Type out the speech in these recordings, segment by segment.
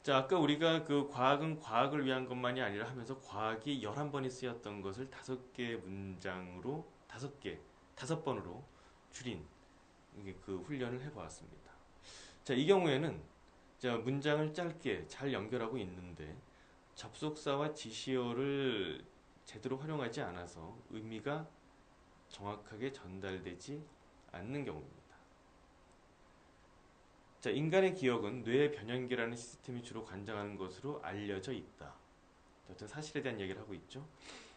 자, 아까 우리가 그 과학은 과학을 위한 것만이 아니라 하면서 과학이 11번이 쓰였던 것을 5개의 문장으로, 5번으로 줄인 이게 그 훈련을 해보았습니다. 자, 이 경우에는 자, 문장을 짧게 잘 연결하고 있는데 접속사와 지시어를 제대로 활용하지 않아서 의미가 정확하게 전달되지 않는 경우입니다. 자, 인간의 기억은 뇌의 변연계라는 시스템이 주로 관장하는 것으로 알려져 있다. 어떤 사실에 대한 얘기를 하고 있죠.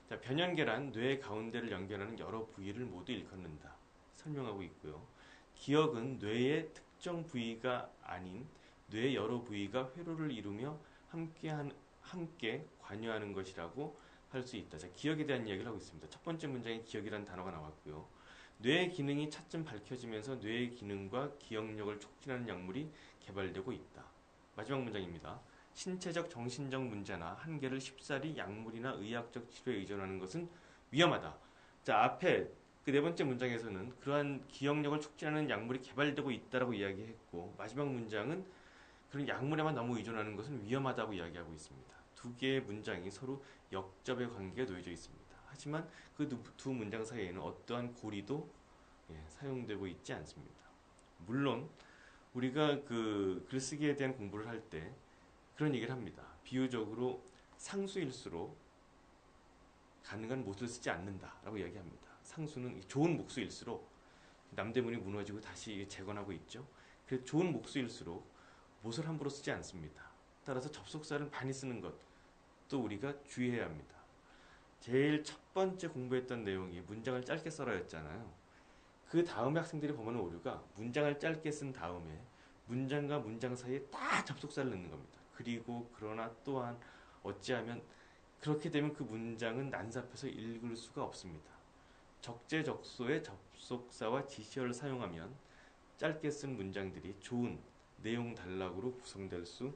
자, 변연계란 뇌의 가운데를 연결하는 여러 부위를 모두 일컫는다. 설명하고 있고요. 기억은 뇌의 특정 부위가 아닌 뇌의 여러 부위가 회로를 이루며 함께 관여하는 것이라고 할 수 있다. 자, 기억에 대한 이야기를 하고 있습니다. 첫 번째 문장에 기억이라는 단어가 나왔고요. 뇌의 기능이 차츰 밝혀지면서 뇌의 기능과 기억력을 촉진하는 약물이 개발되고 있다. 마지막 문장입니다. 신체적, 정신적 문제나 한계를 쉽사리 약물이나 의학적 치료에 의존하는 것은 위험하다. 자, 앞에 그 네 번째 문장에서는 그러한 기억력을 촉진하는 약물이 개발되고 있다라고 이야기했고, 마지막 문장은 그런 약물에만 너무 의존하는 것은 위험하다고 이야기하고 있습니다. 두 개의 문장이 서로 역접의 관계가 놓여져 있습니다. 하지만 그 두 문장 사이에는 어떠한 고리도 사용되고 있지 않습니다. 물론 우리가 그 글쓰기에 대한 공부를 할 때 그런 얘기를 합니다. 비유적으로 상수일수록 가능한 못을 쓰지 않는다라고 이야기합니다. 상수는 좋은 목수일수록 남대문이 무너지고 다시 재건하고 있죠. 그래서 좋은 목수일수록 못을 함부로 쓰지 않습니다. 따라서 접속사를 많이 쓰는 것도 우리가 주의해야 합니다. 제일 첫 번째 공부했던 내용이 문장을 짧게 써라였잖아요. 그 다음에 학생들이 범하는 오류가 문장을 짧게 쓴 다음에 문장과 문장 사이에 딱 접속사를 넣는 겁니다. 그리고 그러나 또한 어찌하면 그렇게 되면 그 문장은 난삽해서 읽을 수가 없습니다. 적재적소의 접속사와 지시어를 사용하면 짧게 쓴 문장들이 좋은 내용 단락으로 구성될 수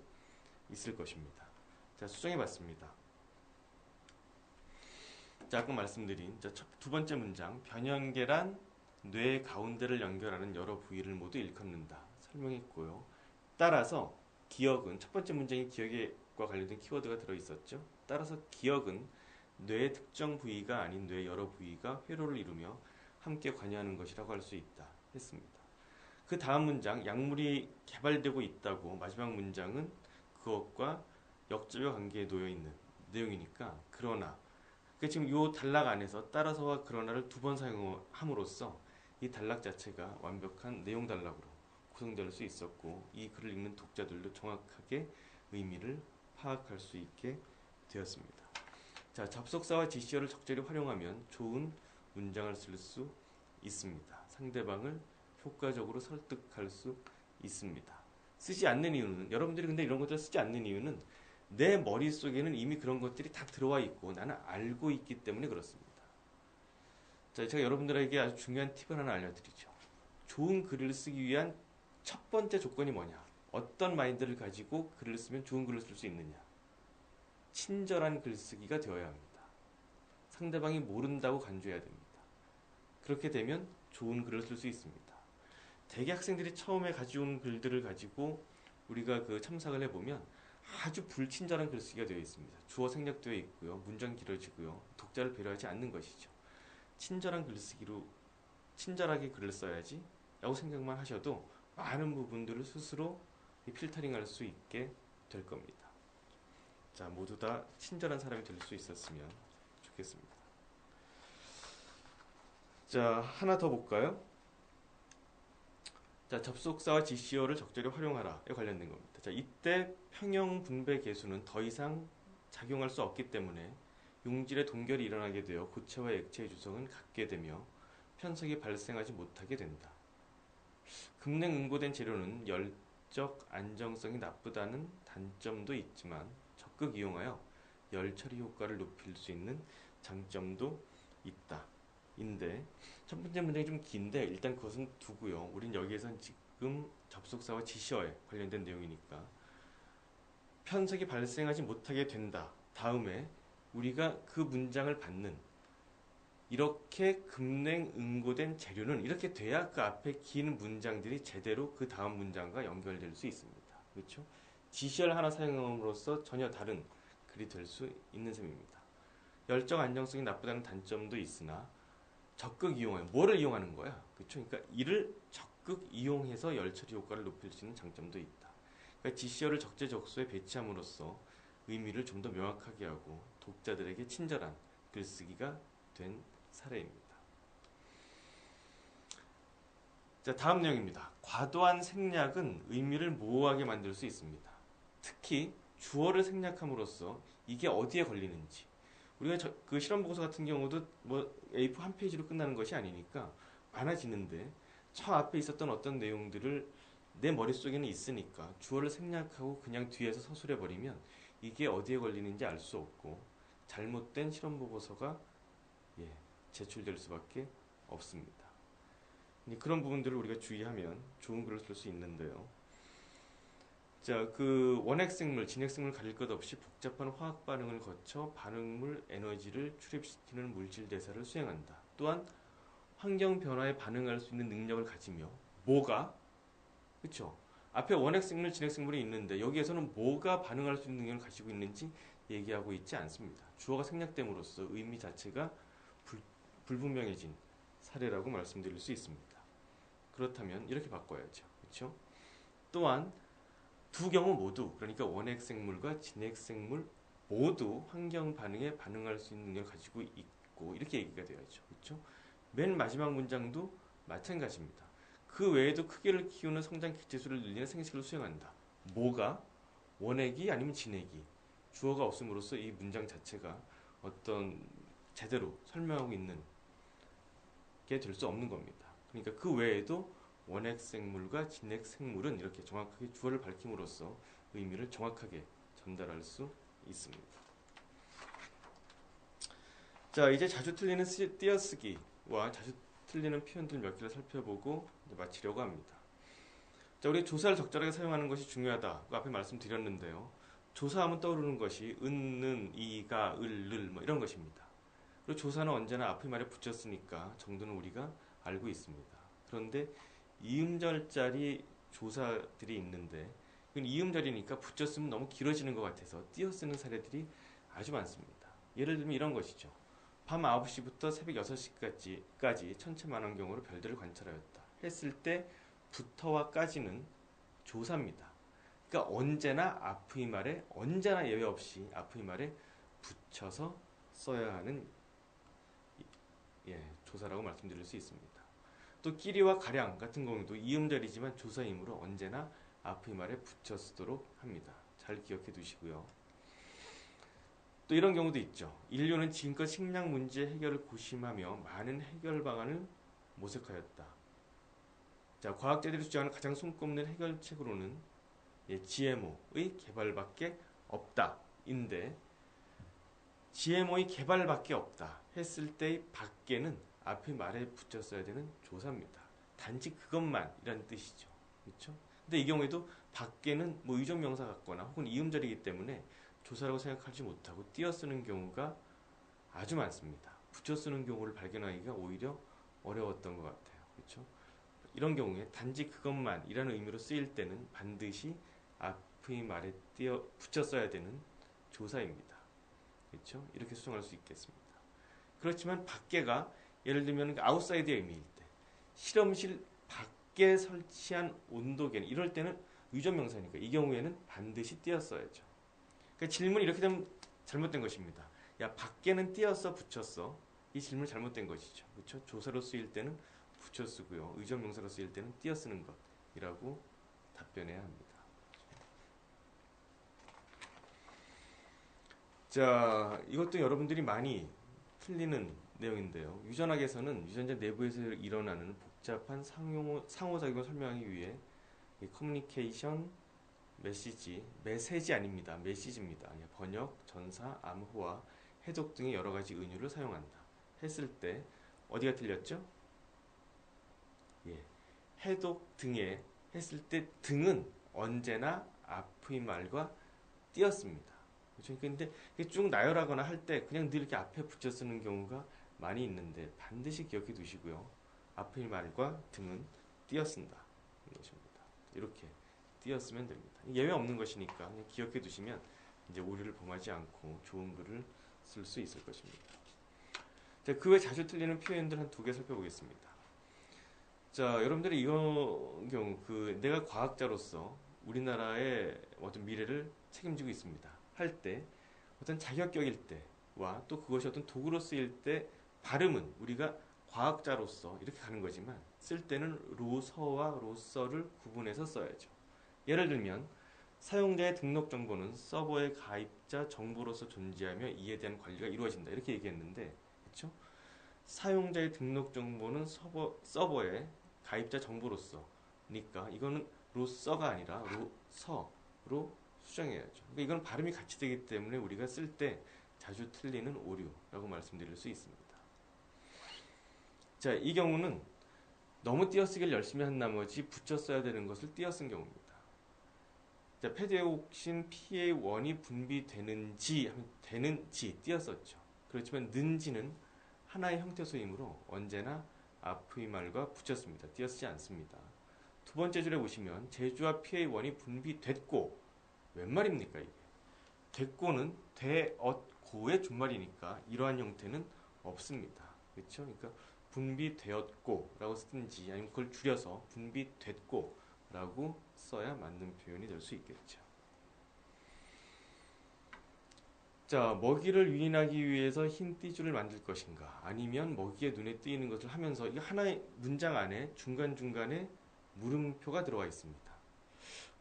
있을 것입니다. 자, 수정해 봤습니다. 자, 아까 말씀드린 두 번째 문장, 변연계란 뇌 가운데를 연결하는 여러 부위를 모두 일컫는다. 설명했고요. 따라서 기억은, 첫 번째 문장이 기억과 관련된 키워드가 들어있었죠. 따라서 기억은 뇌의 특정 부위가 아닌 뇌의 여러 부위가 회로를 이루며 함께 관여하는 것이라고 할 수 있다. 했습니다. 그 다음 문장, 약물이 개발되고 있다고, 마지막 문장은 그것과 역접의 관계에 놓여 있는 내용이니까 그러나, 지금 이 단락 안에서 따라서와 그러나를 두 번 사용함으로써 이 단락 자체가 완벽한 내용 단락으로 구성될 수 있었고, 이 글을 읽는 독자들도 정확하게 의미를 파악할 수 있게 되었습니다. 자, 접속사와 지시어를 적절히 활용하면 좋은 문장을 쓸 수 있습니다. 상대방을 효과적으로 설득할 수 있습니다. 쓰지 않는 이유는, 여러분들이 근데 이런 것들을 쓰지 않는 이유는 내 머릿속에는 이미 그런 것들이 다 들어와 있고 나는 알고 있기 때문에 그렇습니다. 자, 제가 여러분들에게 아주 중요한 팁을 하나 알려드리죠. 좋은 글을 쓰기 위한 첫 번째 조건이 뭐냐? 어떤 마인드를 가지고 글을 쓰면 좋은 글을 쓸 수 있느냐? 친절한 글쓰기가 되어야 합니다. 상대방이 모른다고 간주해야 됩니다. 그렇게 되면 좋은 글을 쓸 수 있습니다. 대개 학생들이 처음에 가져온 글들을 가지고 우리가 그 첨삭을 해보면 아주 불친절한 글쓰기가 되어 있습니다. 주어 생략되어 있고요. 문장 길어지고요. 독자를 배려하지 않는 것이죠. 친절한 글쓰기로 친절하게 글을 써야지 라고 생각만 하셔도 많은 부분들을 스스로 필터링할 수 있게 될 겁니다. 자, 모두 다 친절한 사람이 될 수 있었으면 좋겠습니다. 자, 하나 더 볼까요? 자, 접속사와 지시어를 적절히 활용하라에 관련된 겁니다. 자, 이때 평형 분배 계수는 더 이상 작용할 수 없기 때문에 용질의 동결이 일어나게 되어 고체와 액체의 주성은 같게 되며 편석이 발생하지 못하게 된다. 급냉 응고된 재료는 열적 안정성이 나쁘다는 단점도 있지만 적극 이용하여 열 처리 효과를 높일 수 있는 장점도 있다. 인데 첫 번째 문장이 좀 긴데 일단 그것은 두고요. 우린 여기에선 지금 접속사와 지시어에 관련된 내용이니까 편석이 발생하지 못하게 된다. 다음에 우리가 그 문장을 받는 이렇게 급냉 응고된 재료는 이렇게 돼야 그 앞에 긴 문장들이 제대로 그 다음 문장과 연결될 수 있습니다. 그렇죠? 지시어를 하나 사용함으로써 전혀 다른 글이 될 수 있는 셈입니다. 열적 안정성이 나쁘다는 단점도 있으나 적극 이용해 뭐를 이용하는 거야? 그렇죠? 그러니까 이를 적극 이용해서 열 처리 효과를 높일 수 있는 장점도 있다. 그러니까 지시어를 적재적소에 배치함으로써 의미를 좀 더 명확하게 하고 독자들에게 친절한 글쓰기가 된 사례입니다. 자, 다음 내용입니다. 과도한 생략은 의미를 모호하게 만들 수 있습니다. 특히 주어를 생략함으로써 이게 어디에 걸리는지 우리가 그 실험 보고서 같은 경우도 뭐 A4 한 페이지로 끝나는 것이 아니니까 많아지는데 저 앞에 있었던 어떤 내용들을 내 머릿속에는 있으니까 주어를 생략하고 그냥 뒤에서 서술해 버리면 이게 어디에 걸리는지 알 수 없고 잘못된 실험 보고서가 제출될 수밖에 없습니다. 그런 부분들을 우리가 주의하면 좋은 글을 쓸 수 있는데요. 자, 그 원핵생물, 진핵생물 가릴 것 없이 복잡한 화학 반응을 거쳐 반응물 에너지를 출입시키는 물질 대사를 수행한다. 또한 환경 변화에 반응할 수 있는 능력을 가지며 뭐가 그렇죠? 앞에 원핵생물, 진핵생물이 있는데 여기에서는 뭐가 반응할 수 있는 능력을 가지고 있는지 얘기하고 있지 않습니다. 주어가 생략됨으로써 의미 자체가 불분명해진 사례라고 말씀드릴 수 있습니다. 그렇다면 이렇게 바꿔야죠. 그렇죠? 또한 두 경우 모두 그러니까 원핵생물과 진핵생물 모두 환경 반응에 반응할 수 있는 능력을 가지고 있고 이렇게 얘기가 되어야죠. 그렇죠? 맨 마지막 문장도 마찬가지입니다. 그 외에도 크기를 키우는 성장 기체수를 늘리는 생식을 수행한다. 뭐가? 원핵이 아니면 진핵이? 주어가 없음으로써 이 문장 자체가 어떤 제대로 설명하고 있는 게 될 수 없는 겁니다. 그러니까 그 외에도 원핵생물과 진핵생물은 이렇게 정확하게 주어를 밝힘으로써 의미를 정확하게 전달할 수 있습니다. 자, 이제 자주 틀리는 띄어쓰기와 자주 틀리는 표현들 몇 개를 살펴보고 마치려고 합니다. 자, 우리 조사를 적절하게 사용하는 것이 중요하다고 앞에 말씀드렸는데요. 조사하면 떠오르는 것이 은, 이가, 을 뭐 이런 것입니다. 그리고 조사는 언제나 앞의 말에 붙였으니까 정도는 우리가 알고 있습니다. 그런데 이음절짜리 조사들이 있는데 이건 이음절이니까 붙였으면 너무 길어지는 것 같아서 띄어쓰는 사례들이 아주 많습니다. 예를 들면 이런 것이죠. 밤 9시부터 새벽 6시까지 천체만원 경우로 별들을 관찰하였다. 했을 때 부터와까지는 조사입니다. 그러니까 언제나 앞의 말에 언제나 예외 없이 앞의 말에 붙여서 써야 하는 조사라고 말씀드릴 수 있습니다. 또 끼리와 가량 같은 경우도 이음절이지만 조사이므로 언제나 앞의 말에 붙여 쓰도록 합니다. 잘 기억해 두시고요. 또 이런 경우도 있죠. 인류는 지금껏 식량 문제 해결을 고심하며 많은 해결 방안을 모색하였다. 자, 과학자들이 주장하는 가장 손꼽는 해결책으로는 GMO의 개발밖에 없다. 인데 GMO의 개발밖에 없다 했을 때 밖에는 앞에 말에 붙였어야 되는 조사입니다. 단지 그것만이라는 뜻이죠. 그렇죠? 근데 이 경우에도 밖에는 뭐 의존 명사 같거나 혹은 이음절이기 때문에 조사라고 생각하지 못하고 띄어쓰는 경우가 아주 많습니다. 붙여 쓰는 경우를 발견하기가 오히려 어려웠던 것 같아요. 그렇죠? 이런 경우에 단지 그것만이라는 의미로 쓰일 때는 반드시 앞의 말에 붙여 써야 되는 조사입니다. 그렇죠? 이렇게 수정할 수 있겠습니다. 그렇지만 밖에가 예를 들면 아웃사이드의 의미일 때 실험실 밖에 설치한 온도계는 이럴 때는 의존 명사니까 이 경우에는 반드시 띄었어야죠. 그러니까 질문이 이렇게 되면 잘못된 것입니다. 야, 밖에는 띄었어 붙였어. 이 질문이 잘못된 것이죠. 그렇죠? 조사로 쓰일 때는 붙여 쓰고요. 의존 명사로 쓰일 때는 띄어 쓰는 것이라고 답변해야 합니다. 자, 이것도 여러분들이 많이 틀리는 내용인데요. 유전학에서는 유전자 내부에서 일어나는 복잡한 상호작용을 설명하기 위해 커뮤니케이션, 메시지 아닙니다. 메시지입니다. 번역, 전사, 암호화, 해독 등의 여러 가지 은유를 사용한다. 했을 때 어디가 틀렸죠? 해독 등에 했을 때 등은 언제나 앞의 말과 띄었습니다. 그렇죠? 근데 쭉 나열하거나 할 때 그냥 늘 이렇게 앞에 붙여 쓰는 경우가 많이 있는데 반드시 기억해 두시고요. 앞의 말과 등은 띄어 쓴다. 것입니다. 이렇게 띄었으면 됩니다. 예외 없는 것이니까 그냥 기억해 두시면 이제 오류를 범하지 않고 좋은 글을 쓸 수 있을 것입니다. 자, 그 외 자주 틀리는 표현들 한 두 개 살펴보겠습니다. 자, 여러분들이 이런 경우 내가 과학자로서 우리나라의 어떤 미래를 책임지고 있습니다. 할 때 어떤 자격격일 때와 또 그것이 어떤 도구로 쓰일 때 발음은 우리가 과학자로서 이렇게 가는 거지만 쓸 때는 로서와 로서를 구분해서 써야죠. 예를 들면 사용자의 등록 정보는 서버의 가입자 정보로서 존재하며 이에 대한 관리가 이루어진다 이렇게 얘기했는데 그렇죠? 사용자의 등록 정보는 서버의 가입자 정보로서니까 이거는 로서가 아니라 로서로 수정해야죠. 그러니까 이건 발음이 같이 되기 때문에 우리가 쓸 때 자주 틀리는 오류라고 말씀드릴 수 있습니다. 자, 이 경우는 너무 띄어쓰기를 열심히 한 나머지 붙여 써야 되는 것을 띄어쓴 경우입니다. 자, 페데옥신 PA1이 분비되는지 하면 되는지 띄었었죠. 그렇지만 는지는 하나의 형태소이므로 언제나 앞의 말과 붙였습니다. 띄어쓰지 않습니다. 두 번째 줄에 보시면 제주와 PA1이 분비됐고 웬 말입니까 이게? 됐고는 되었고의 준말이니까 이러한 형태는 없습니다. 그렇죠? 그러니까 분비되었고라고 쓰든지 아니면 그걸 줄여서 분비됐고라고 써야 맞는 표현이 될 수 있겠죠. 자, 먹이를 유인하기 위해서 흰 띠줄을 만들 것인가 아니면 먹이의 눈에 띄는 것을 하면서 이 하나의 문장 안에 중간중간에 물음표가 들어가 있습니다.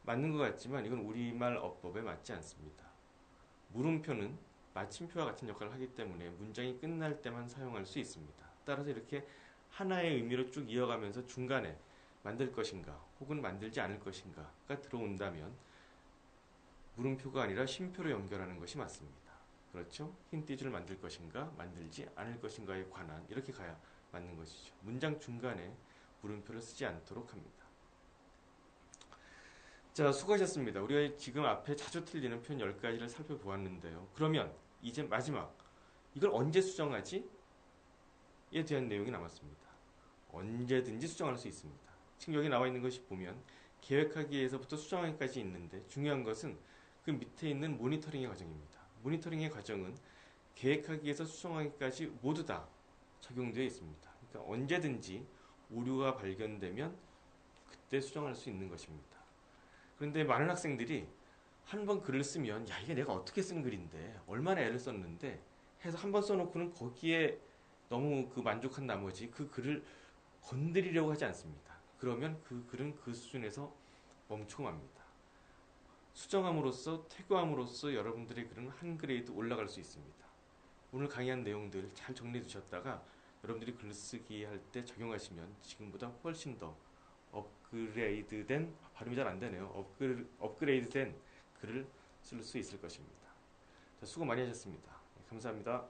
맞는 것 같지만 이건 우리말 어법에 맞지 않습니다. 물음표는 마침표와 같은 역할을 하기 때문에 문장이 끝날 때만 사용할 수 있습니다. 따라서 이렇게 하나의 의미로 쭉 이어가면서 중간에 만들 것인가 혹은 만들지 않을 것인가가 들어온다면 물음표가 아니라 쉼표로 연결하는 것이 맞습니다. 그렇죠? 흰 띠줄을 만들 것인가 만들지 않을 것인가에 관한 이렇게 가야 맞는 것이죠. 문장 중간에 물음표를 쓰지 않도록 합니다. 자, 수고하셨습니다. 우리가 지금 앞에 자주 틀리는 표현 10가지를 살펴보았는데요. 그러면 이제 마지막 이걸 언제 수정하지? 에 대한 내용이 남았습니다. 언제든지 수정할 수 있습니다. 지금 여기 나와 있는 것이 보면 계획하기에서부터 수정하기까지 있는데 중요한 것은 그 밑에 있는 모니터링의 과정입니다. 모니터링의 과정은 계획하기에서 수정하기까지 모두 다 적용되어 있습니다. 그러니까 언제든지 오류가 발견되면 그때 수정할 수 있는 것입니다. 그런데 많은 학생들이 한 번 글을 쓰면 야 이게 내가 어떻게 쓴 글인데 얼마나 애를 썼는데 해서 한 번 써놓고는 거기에 너무 만족한 나머지 그 글을 건드리려고 하지 않습니다. 그러면 그 글은 그 수준에서 멈추고 맙니다. 수정함으로써 퇴거함으로써 여러분들의 글은 한 그레이드 올라갈 수 있습니다. 오늘 강의한 내용들 잘 정리해 두셨다가 여러분들이 글쓰기 할 때 적용하시면 지금보다 훨씬 더 업그레이드된 발음이 잘 안 되네요. 업그레이드된 글을 쓸 수 있을 것입니다. 자, 수고 많이 하셨습니다. 감사합니다.